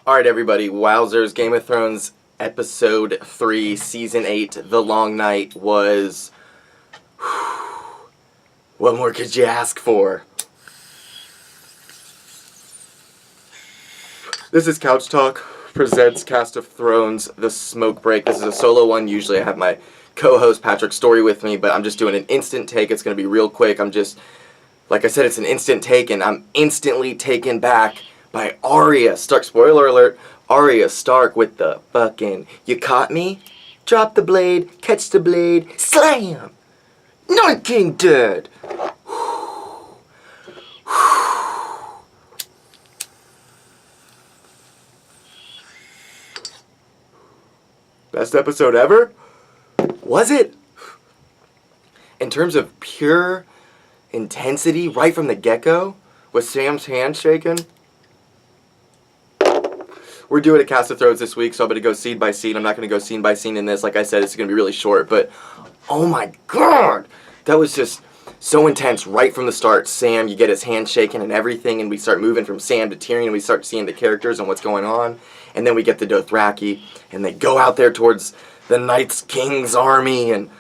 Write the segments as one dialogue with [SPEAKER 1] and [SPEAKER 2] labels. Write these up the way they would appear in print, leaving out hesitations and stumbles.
[SPEAKER 1] Alright everybody, wowzers, Game of Thrones Episode 3, Season 8, The Long Night was... what more could you ask for? This is Couch Talk, presents Cast of Thrones, The Smoke Break. This is a solo one. Usually I have my co-host Patrick Story with me, but I'm just doing an instant take. It's going to be real quick. Like I said, it's an instant take, and I'm instantly taken back by Arya Stark. Spoiler alert, Arya Stark with the fucking, you caught me? Drop the blade, catch the blade, slam! Night King dead! Best episode ever? Was it? In terms of pure intensity, right from the get-go, with Sam's hand shaking? We're doing a Cast of Thrones this week, so I'm going to go scene by scene. I'm not going to go scene by scene in this. Like I said, it's going to be really short, but oh my god! That was just so intense right from the start. Sam, you get his hand shaking and everything, and we start moving from Sam to Tyrion, and we start seeing the characters and what's going on. And then we get the Dothraki, and they go out there towards the Night's King's army, and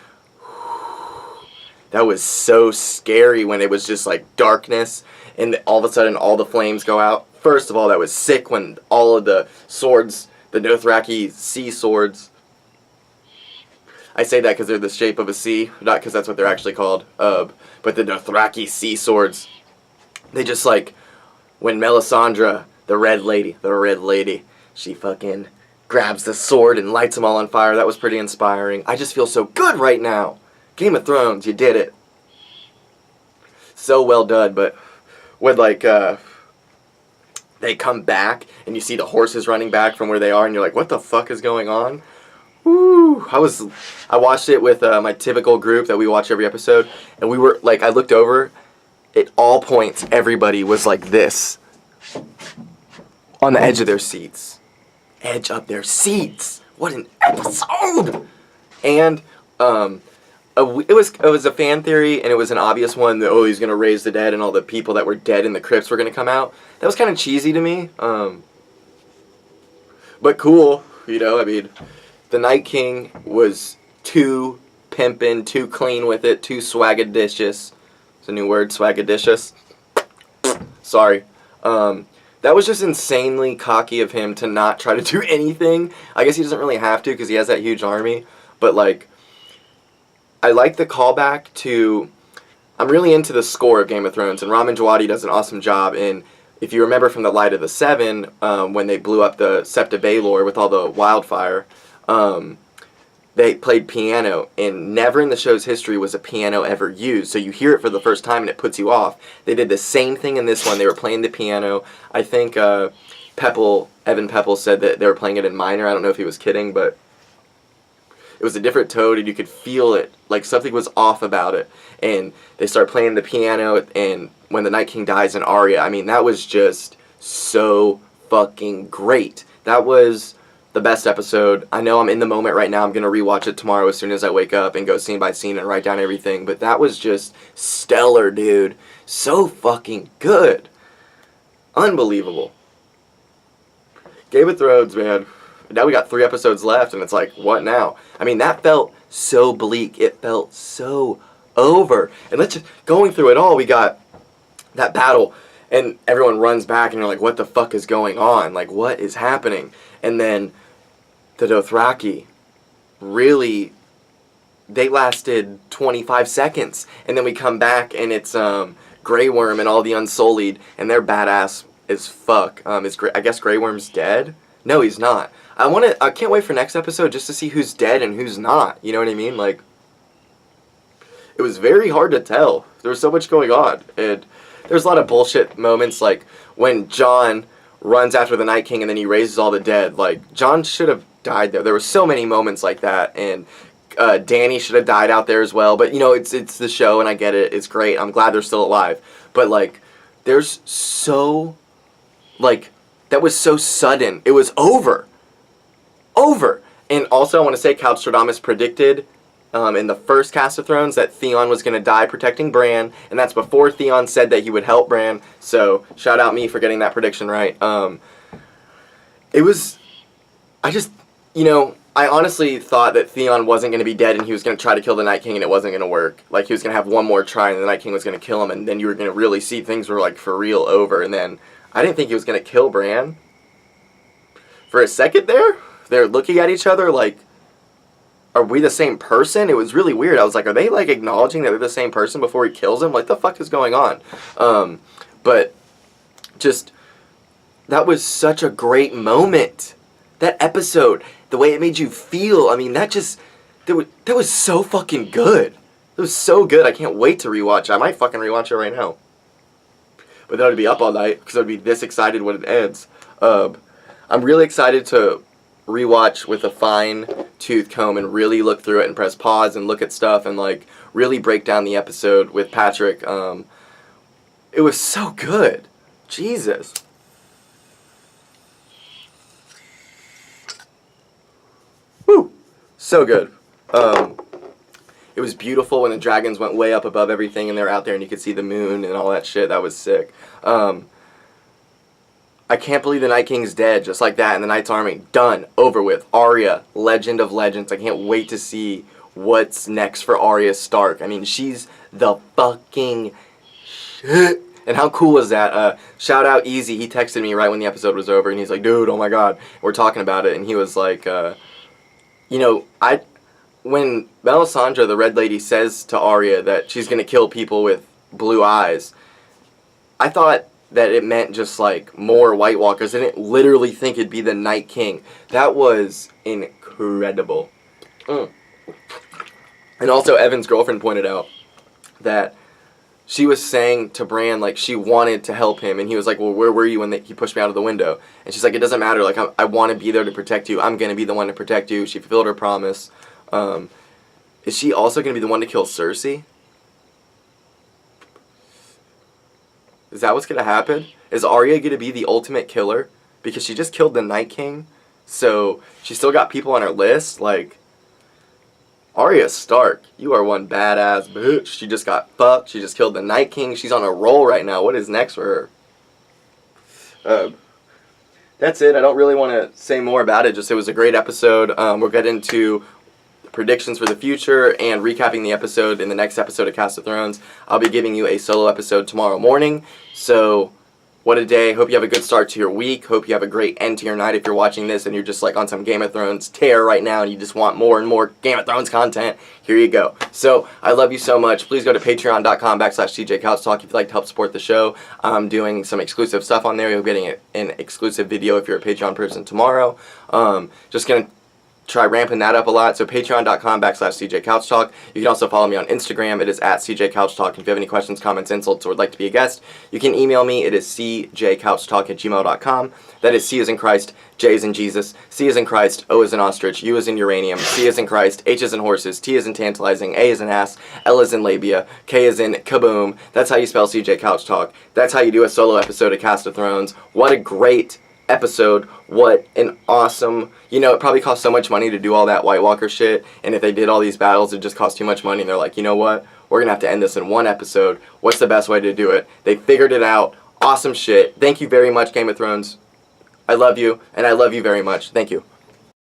[SPEAKER 1] that was so scary when it was just like darkness, and all of a sudden all the flames go out. First of all, that was sick when all of the swords, the Dothraki sea swords, I say that because they're the shape of a sea, not because that's what they're actually called, but the Dothraki sea swords, they just like, when Melisandre, the Red Lady, she fucking grabs the sword and lights them all on fire. That was pretty inspiring. I just feel so good right now. Game of Thrones, you did it. So well done, but when like, they come back and you see the horses running back from where they are and you're like, what the fuck is going on? Woo! I watched it with my typical group that we watch every episode, and we were like, I looked over, at all points everybody was like this, on the edge of their seats. Edge of their seats! What an episode! And it was a fan theory, and it was an obvious one that, oh, he's gonna raise the dead and all the people that were dead in the crypts were gonna come out. That was kind of cheesy to me, but cool, you know. I mean, the Night King was too pimpin', too clean with it, too swagadicious. It's a new word, swagadicious. Sorry. That was just insanely cocky of him to not try to do anything. I guess he doesn't really have to because he has that huge army, but like, I like the callback to, I'm really into the score of Game of Thrones, and Ramin Djawadi does an awesome job. And if you remember from the Light of the Seven, when they blew up the Sept of Baelor with all the wildfire, they played piano, and never in the show's history was a piano ever used. So you hear it for the first time and it puts you off. They did the same thing in this one. They were playing the piano. I think Evan Pepple said that they were playing it in minor. I don't know if he was kidding, but it was a different tone, and you could feel it, like something was off about it. And they start playing the piano, and when the Night King dies in Arya, I mean, that was just so fucking great. That was the best episode. I know I'm in the moment right now. I'm going to rewatch it tomorrow as soon as I wake up and go scene by scene and write down everything. But that was just stellar, dude. So fucking good. Unbelievable. Game of Thrones, man. Now we got 3 episodes left, and it's like, what now? I mean, that felt so bleak. It felt so over. And going through it all, we got that battle, and everyone runs back, and you're like, what the fuck is going on? Like, what is happening? And then the Dothraki, really, they lasted 25 seconds. And then we come back, and it's Grey Worm and all the Unsullied, and they're badass as fuck. I guess Grey Worm's dead? No, he's not. I can't wait for next episode just to see who's dead and who's not. You know what I mean? Like, it was very hard to tell. There was so much going on. And there's a lot of bullshit moments, like when Jon runs after the Night King and then he raises all the dead. Like, Jon should have died there. There were so many moments like that. And Dany should have died out there as well. But, you know, it's the show, and I get it. It's great. I'm glad they're still alive. But, like, there's so, like, that was so sudden. It was over. And also, I want to say, Couchstradamus predicted in the first Cast of Thrones that Theon was going to die protecting Bran, and that's before Theon said that he would help Bran, so shout out me for getting that prediction right. it was, I just, you know, I honestly thought that Theon wasn't going to be dead and he was going to try to kill the Night King and it wasn't going to work. Like, he was going to have one more try and the Night King was going to kill him, and then you were going to really see things were, like, for real over. And then I didn't think he was going to kill Bran. For a second there, they're looking at each other like, are we the same person? It was really weird. I was like, are they, like, acknowledging that they're the same person before he kills him? Like, the fuck is going on? But just, that was such a great moment. That episode, the way it made you feel, I mean, that was so fucking good. It was so good. I can't wait to rewatch it. I might fucking rewatch it right now. But then I'd be up all night because I'd be this excited when it ends. I'm really excited to rewatch with a fine-tooth comb and really look through it and press pause and look at stuff and, like, really break down the episode with Patrick. It was so good. Jesus. Woo! So good. It was beautiful when the dragons went way up above everything and they're out there and you could see the moon and all that shit. That was sick. I can't believe the Night King's dead, just like that, and the Knight's Army, done, over with. Arya, legend of legends. I can't wait to see what's next for Arya Stark. I mean, she's the fucking shit. And how cool is that? Shout out Easy. He texted me right when the episode was over, and he's like, dude, oh my god. We're talking about it, and he was like, you know, when Melisandre, the Red Lady, says to Arya that she's going to kill people with blue eyes, I thought that it meant just, like, more White Walkers. I didn't literally think it'd be the Night King. That was incredible. And also, Evan's girlfriend pointed out that she was saying to Bran, like, she wanted to help him, and he was like, well, where were you when he pushed me out of the window? And she's like, it doesn't matter, like, I want to be there to protect you. I'm going to be the one to protect you. She fulfilled her promise. Is she also going to be the one to kill Cersei? Is that what's going to happen? Is Arya going to be the ultimate killer? Because she just killed the Night King, so she still got people on her list, like, Arya Stark, you are one badass bitch. She just got fucked. She just killed the Night King. She's on a roll right now. What is next for her? That's it. I don't really want to say more about it. Just, it was a great episode. We'll get into predictions for the future and recapping the episode in the next episode of Cast of Thrones. I'll be giving you a solo episode tomorrow morning. So, what a day. Hope you have a good start to your week. Hope you have a great end to your night if you're watching this and you're just like on some Game of Thrones tear right now and you just want more and more Game of Thrones content. Here you go. So, I love you so much. Please go to patreon.com/CJCouchTalk if you'd like to help support the show. I'm doing some exclusive stuff on there. You'll be getting an exclusive video if you're a Patreon person tomorrow. Just going to try ramping that up a lot. So patreon.com/CJCouchTalk. You can also follow me on Instagram. It is @CJCouchTalk. If you have any questions, comments, insults, or would like to be a guest, you can email me. It is cjcouchtalk@gmail.com. That is C as in Christ, J as in Jesus, C as in Christ, O as in ostrich, U as in uranium, C as in Christ, H as in horses, T as in tantalizing, A as in ass, L as in labia, K as in kaboom. That's how you spell CJ Couch Talk. That's how you do a solo episode of Cast of Thrones. What a great episode. What an awesome, you know, it probably cost so much money to do all that White Walker shit, and if they did all these battles, it just cost too much money, and they're like, you know what, we're gonna have to end this in one episode. What's the best way to do it? They figured it out. Awesome shit. Thank you very much, Game of Thrones. I love you, and I love you very much. Thank you.